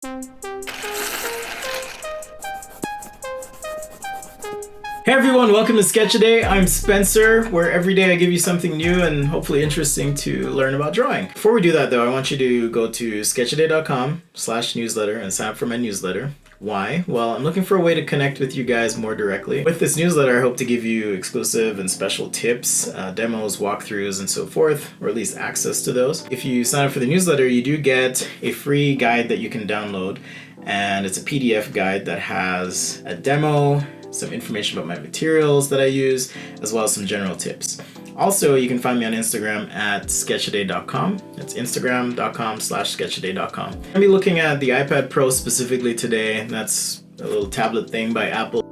Hey everyone, welcome to Sketch-A-Day. I'm Spencer, where every day I give you something new and hopefully interesting to learn about drawing. Before we do that though, I want you to go to sketchaday.com/newsletter and sign up for my newsletter. Why? Well, I'm looking for a way to connect with you guys more directly. With this newsletter, I hope to give you exclusive and special tips, demos, walkthroughs, and so forth, or at least access to those. If you sign up for the newsletter, you do get a free guide that you can download, and it's a PDF guide that has a demo, some information about my materials that I use, as well as some general tips. Also, you can find me on Instagram at sketchaday.com. That's instagram.com/sketchaday.com. I'm going to be looking at the iPad Pro specifically today. That's a little tablet thing by Apple.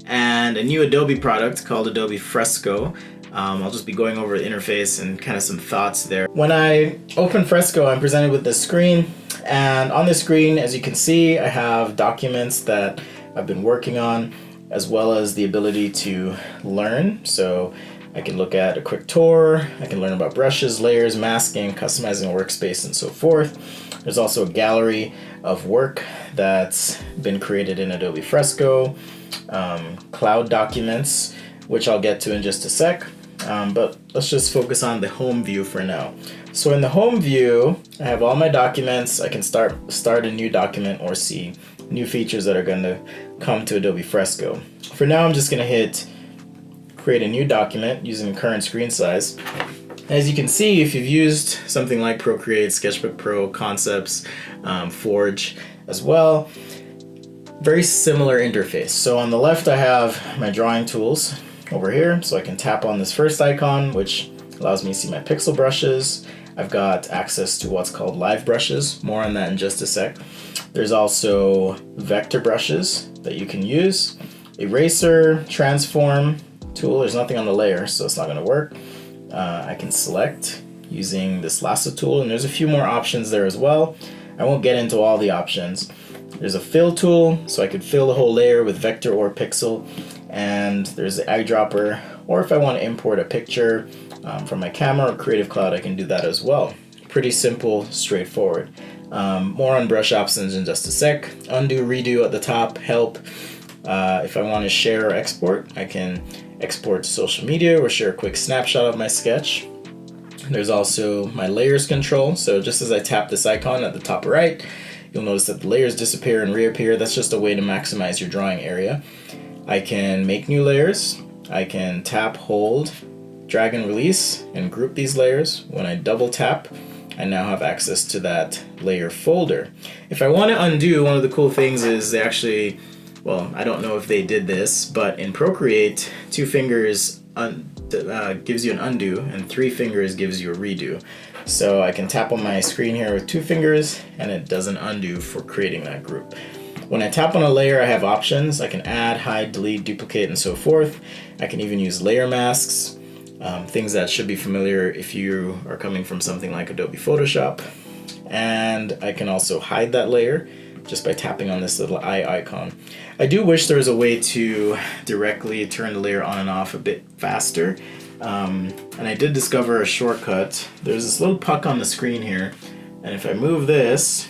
And a new Adobe product called Adobe Fresco. I'll just be going over the interface and kind of some thoughts there. When I open Fresco, I'm presented with this screen. And on this screen, as you can see, I have documents that I've been working on, as well as the ability to learn. So I can look at a quick tour, I can learn about brushes, layers, masking, customizing a workspace, and so forth. There's also a gallery of work that's been created in Adobe Fresco, cloud documents, which I'll get to in just a sec. But let's just focus on the home view for now. So in the home view, I have all my documents. I can start a new document or see new features that are going to come to Adobe Fresco. For now, I'm just going to hit create a new document using current screen size. As you can see, if you've used something like Procreate, Sketchbook Pro, Concepts, Forge as well, very similar interface. So on the left, I have my drawing tools over here. So I can tap on this first icon, which allows me to see my pixel brushes. I've got access to what's called live brushes. More on that in just a sec. There's also vector brushes that you can use. Eraser, transform tool. There's nothing on the layer, so it's not going to work. I can select using this lasso tool, and there's a few more options there as well. I won't get into all the options. There's a fill tool, so I could fill the whole layer with vector or pixel. And there's the eyedropper, or if I want to import a picture from my camera or Creative Cloud, I can do that as well. Pretty simple, straightforward. More on brush options in just a sec. Undo, redo at the top, help. If I want to share or export, I can export to social media or share a quick snapshot of my sketch. There's also my layers control. So just as I tap this icon at the top right, you'll notice that the layers disappear and reappear. That's just a way to maximize your drawing area. I can make new layers. I can tap, hold, drag and release, and group these layers. When I double tap, I now have access to that layer folder. If I want to undo, one of the cool things is they actually, well, I don't know if they did this, but in Procreate, 2 fingers gives you an undo, and 3 fingers gives you a redo. So I can tap on my screen here with 2 fingers, and it does an undo for creating that group. When I tap on a layer, I have options. I can add, hide, delete, duplicate, and so forth. I can even use layer masks, things that should be familiar if you are coming from something like Adobe Photoshop. And I can also hide that layer just by tapping on this little eye icon. I do wish there was a way to directly turn the layer on and off a bit faster. And I did discover a shortcut. There's this little puck on the screen here, and if I move this,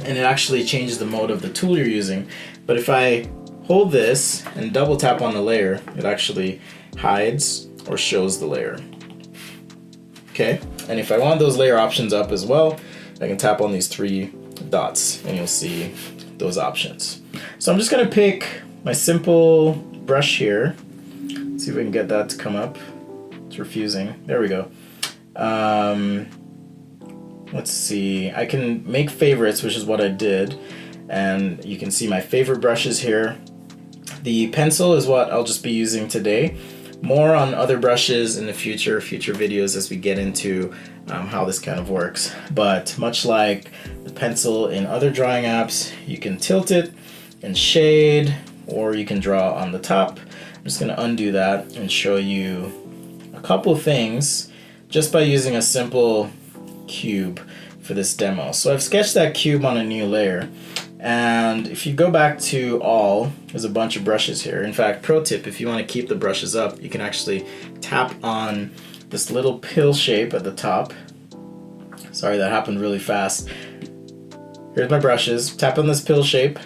and it actually changes the mode of the tool you're using. But if I hold this and double tap on the layer, it actually hides or shows the layer. Okay, and if I want those layer options up as well, I can tap on these 3 dots and you'll see those options. So I'm just gonna pick my simple brush here. Let's see if we can get that to come up. It's refusing. There we go. Let's see, I can make favorites, which is what I did, and you can see my favorite brushes here. The pencil is what I'll just be using today. More on other brushes in the future videos as we get into how this kind of works. But much like the pencil in other drawing apps, you can tilt it and shade, or you can draw on the top. I'm just going to undo that and show you a couple things just by using a simple cube for this demo. So I've sketched that cube on a new layer, and if you go back to all, there's a bunch of brushes here. In fact, pro tip, if you want to keep the brushes up, you can actually tap on this little pill shape at the top. Sorry, that happened really fast. here's my brushes. Tap on this pill shape.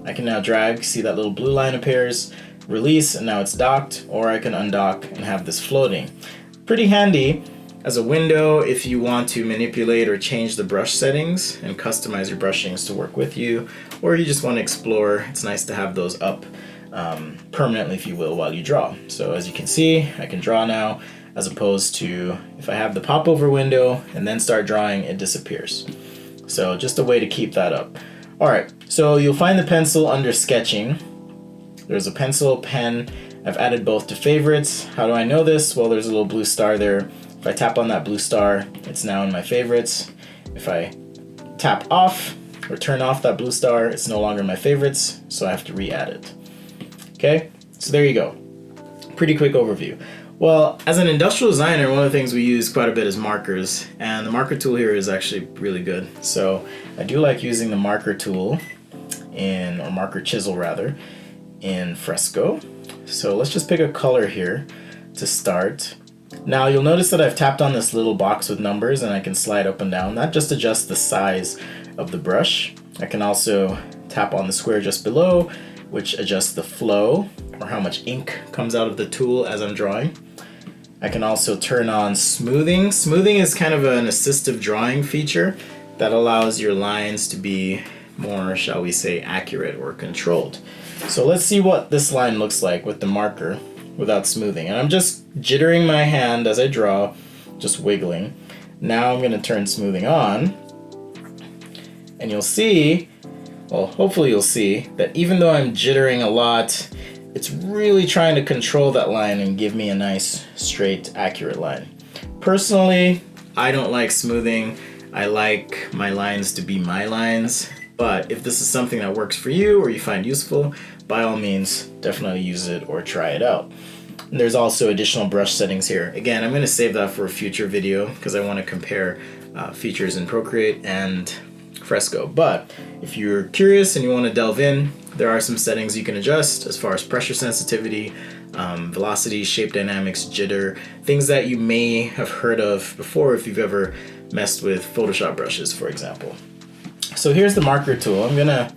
I can now drag, see that little blue line appears, release, and now it's docked, or I can undock and have this floating. Pretty handy as a window if you want to manipulate or change the brush settings and customize your brushings to work with you, or you just want to explore. It's nice to have those up permanently, if you will, while you draw. So as you can see, I can draw now, as opposed to if I have the popover window and then start drawing, it disappears. So just a way to keep that up. All right, so you'll find the pencil under sketching. There's a pencil, pen. I've added both to favorites. How do I know this? Well, there's a little blue star there. If I tap on that blue star, it's now in my favorites. If I tap off or turn off that blue star, it's no longer in my favorites, so I have to re-add it. Okay, so there you go. Pretty quick overview. Well, as an industrial designer, one of the things we use quite a bit is markers, and the marker tool here is actually really good. So I do like using the marker tool or marker chisel rather, in Fresco. So let's just pick a color here to start. Now you'll notice that I've tapped on this little box with numbers and I can slide up and down. That just adjusts the size of the brush. I can also tap on the square just below, which adjusts the flow or how much ink comes out of the tool as I'm drawing. I can also turn on smoothing. Smoothing is kind of an assistive drawing feature that allows your lines to be more, shall we say, accurate or controlled. So let's see what this line looks like with the marker without smoothing. And I'm just jittering my hand as I draw, just wiggling. Now I'm going to turn smoothing on, and you'll see, well, hopefully you'll see that even though I'm jittering a lot, it's really trying to control that line and give me a nice, straight, accurate line. Personally, I don't like smoothing. I like my lines to be my lines. But if this is something that works for you or you find useful, by all means, definitely use it or try it out. And there's also additional brush settings here. Again, I'm going to save that for a future video because I want to compare features in Procreate and Fresco. But if you're curious and you want to delve in, there are some settings you can adjust as far as pressure sensitivity, velocity, shape dynamics, jitter, things that you may have heard of before if you've ever messed with Photoshop brushes, for example. So here's the marker tool. I'm gonna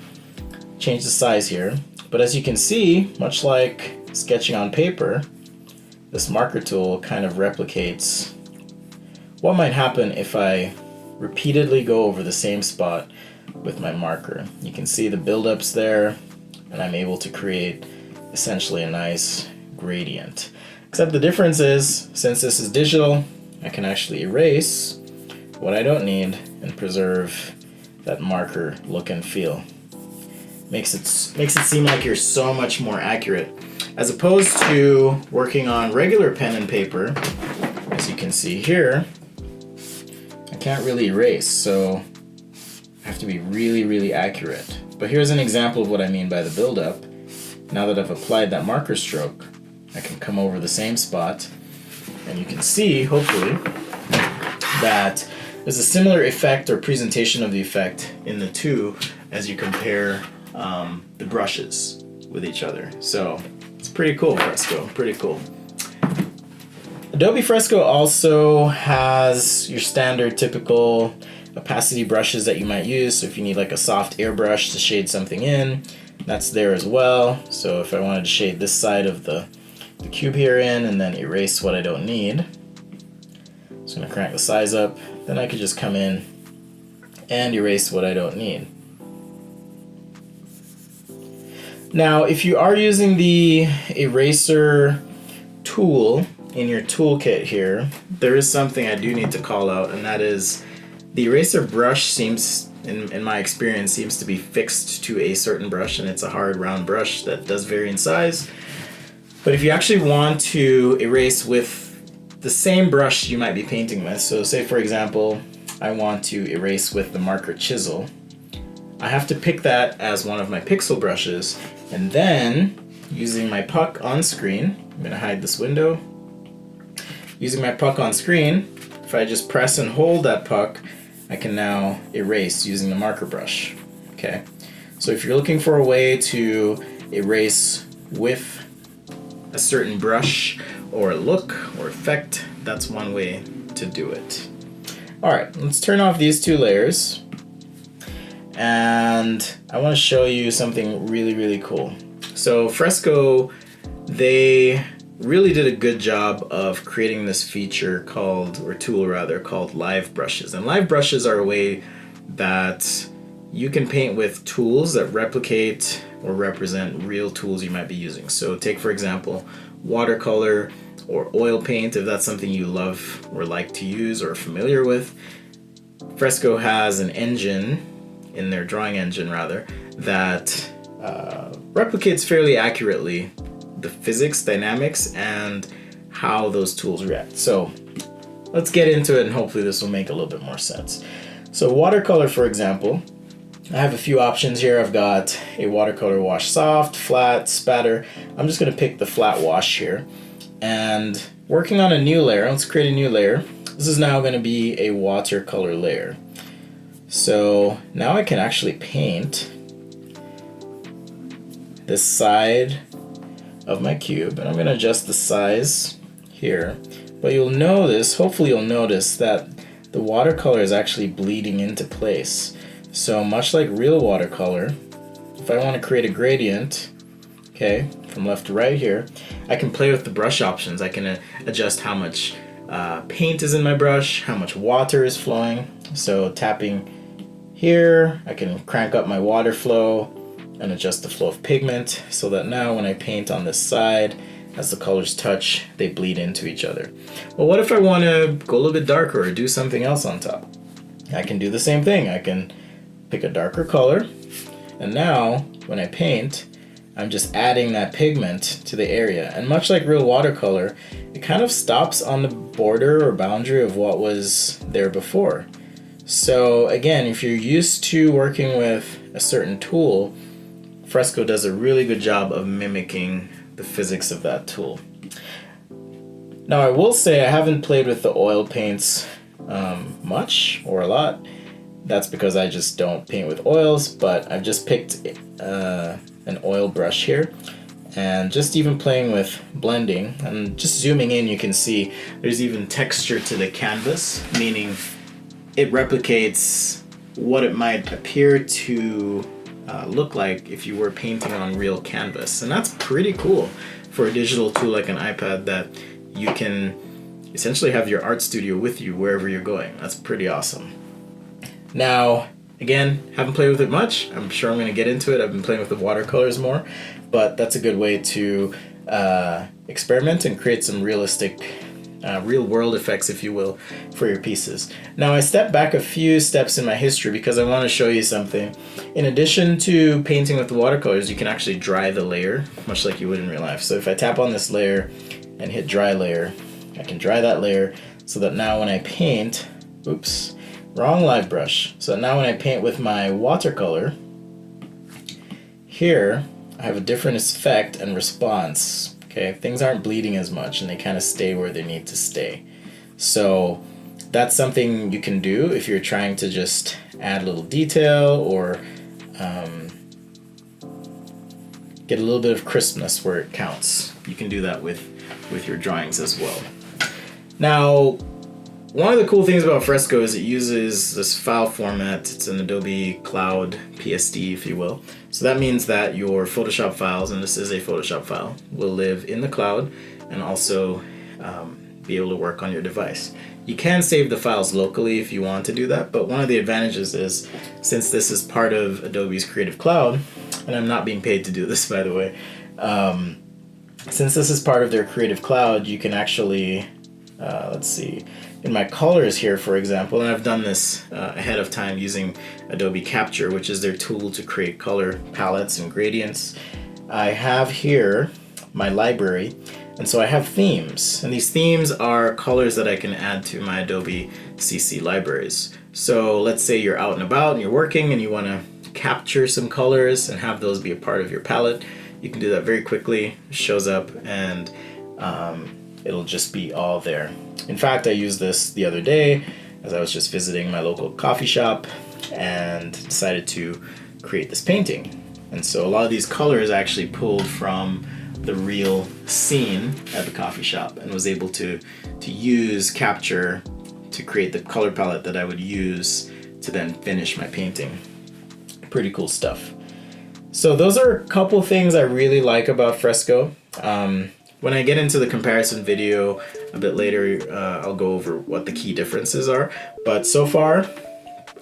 change the size here, but as you can see, much like sketching on paper, this marker tool kind of replicates what might happen if I repeatedly go over the same spot with my marker. You can see the buildups there, and I'm able to create essentially a nice gradient. Except the difference is, since this is digital, I can actually erase what I don't need and preserve that marker look and feel. Makes it seem like you're so much more accurate. As opposed to working on regular pen and paper, as you can see here, I can't really erase, so I have to be really, really accurate. But here's an example of what I mean by the buildup. Now that I've applied that marker stroke, I can come over the same spot, and you can see, hopefully, that there's a similar effect or presentation of the effect in the two as you compare the brushes with each other. So it's pretty cool, Fresco, pretty cool. Adobe Fresco also has your standard typical opacity brushes that you might use. So if you need like a soft airbrush to shade something in, that's there as well. So if I wanted to shade this side of the cube here in and then erase what I don't need, I'm just gonna crank the size up, then I could just come in and erase what I don't need. Now, if you are using the eraser tool in your toolkit here, there is something I do need to call out, and that is the eraser brush seems, in my experience, seems to be fixed to a certain brush, and it's a hard round brush that does vary in size. But if you actually want to erase with the same brush you might be painting with, so say for example, I want to erase with the marker chisel, I have to pick that as one of my pixel brushes, and then using my puck on screen, I'm going to hide this window, using my puck on screen, if I just press and hold that puck, I can now erase using the marker brush. Okay, so if you're looking for a way to erase with a certain brush or look or effect, that's one way to do it. All right, let's turn off these two layers. and I want to show you something really, really cool. So Fresco, they really did a good job of creating this feature called, or tool rather, called live brushes. And live brushes are a way that you can paint with tools that replicate or represent real tools you might be using. So take, for example, watercolor or oil paint, if that's something you love or like to use or are familiar with. Fresco has an engine, in their drawing engine rather, that replicates fairly accurately the physics, dynamics, and how those tools react. So let's get into it, and hopefully this will make a little bit more sense. So watercolor, for example, I have a few options here. I've got a watercolor wash soft, flat, spatter. I'm just going to pick the flat wash here. And working on a new layer, let's create a new layer. This is now going to be a watercolor layer. So now I can actually paint this side of my cube, and I'm going to adjust the size here. But you'll notice, hopefully you'll notice, that the watercolor is actually bleeding into place. So much like real watercolor, if I want to create a gradient, okay, from left to right here, I can play with the brush options. I can adjust how much paint is in my brush, how much water is flowing. So tapping here, I can crank up my water flow and adjust the flow of pigment so that now when I paint on this side, as the colors touch, they bleed into each other. Well, what if I want to go a little bit darker or do something else on top? I can do the same thing. I can pick a darker color, and now when I paint, I'm just adding that pigment to the area. And much like real watercolor, it kind of stops on the border or boundary of what was there before. So again, if you're used to working with a certain tool, Fresco does a really good job of mimicking the physics of that tool. Now I will say I haven't played with the oil paints much or a lot. That's because I just don't paint with oils, but I've just picked an oil brush here, and just even playing with blending and just zooming in, you can see there's even texture to the canvas, meaning it replicates what it might appear to look like if you were painting on real canvas. And that's pretty cool for a digital tool like an iPad, that you can essentially have your art studio with you wherever you're going. That's pretty awesome. Now, again, haven't played with it much. I'm sure I'm going to get into it. I've been playing with the watercolors more, but that's a good way to experiment and create some realistic, real world effects, if you will, for your pieces. Now, I stepped back a few steps in my history because I want to show you something. In addition to painting with the watercolors, you can actually dry the layer, much like you would in real life. So if I tap on this layer and hit dry layer, I can dry that layer so that now when I paint, oops, wrong live brush. So now when I paint with my watercolor, here I have a different effect and response. Okay, things aren't bleeding as much and they kind of stay where they need to stay. So that's something you can do if you're trying to just add a little detail or get a little bit of crispness where it counts. You can do that with your drawings as well. Now, one of the cool things about Fresco is it uses this file format. It's an Adobe Cloud PSD, if you will. So that means that your Photoshop files, and this is a Photoshop file, will live in the cloud and also be able to work on your device. You can save the files locally if you want to do that, but one of the advantages is, since this is part of Adobe's Creative Cloud, and I'm not being paid to do this, by the way, since this is part of their Creative Cloud, you can actually, let's see, in my colors here, for example, and I've done this ahead of time using Adobe Capture, which is their tool to create color palettes and gradients. I have here my library, and so I have themes, and these themes are colors that I can add to my Adobe CC libraries. So let's say you're out and about and you're working and you want to capture some colors and have those be a part of your palette. You can do that very quickly. It shows up and it'll just be all there. In fact, I used this the other day as I was just visiting my local coffee shop and decided to create this painting. And so a lot of these colors I actually pulled from the real scene at the coffee shop and was able to use Capture to create the color palette that I would use to then finish my painting. Pretty cool stuff. So those are a couple things I really like about Fresco. When I get into the comparison video a bit later, I'll go over what the key differences are. But so far,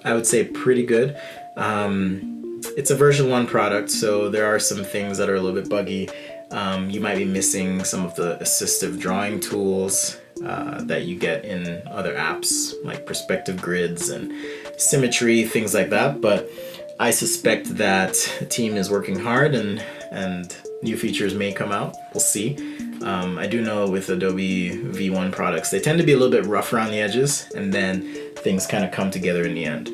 I would say pretty good. It's a version 1 product, so there are some things that are a little bit buggy. You might be missing some of the assistive drawing tools that you get in other apps, like perspective grids and symmetry, things like that. But I suspect that the team is working hard and new features may come out. We'll see. I do know with Adobe V1 products, they tend to be a little bit rough around the edges, and then things kind of come together in the end.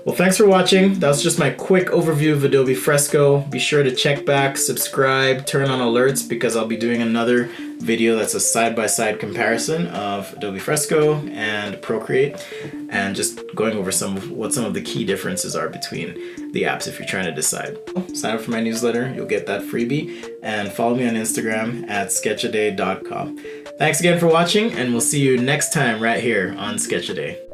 Well, thanks for watching. That was just my quick overview of Adobe Fresco. Be sure to check back, subscribe, turn on alerts, because I'll be doing another video that's a side-by-side comparison of Adobe Fresco and Procreate, and just going over what some of the key differences are between the apps if you're trying to decide. Sign up for my newsletter, you'll get that freebie, and follow me on Instagram at sketchaday.com. Thanks again for watching, and we'll see you next time right here on Sketchaday.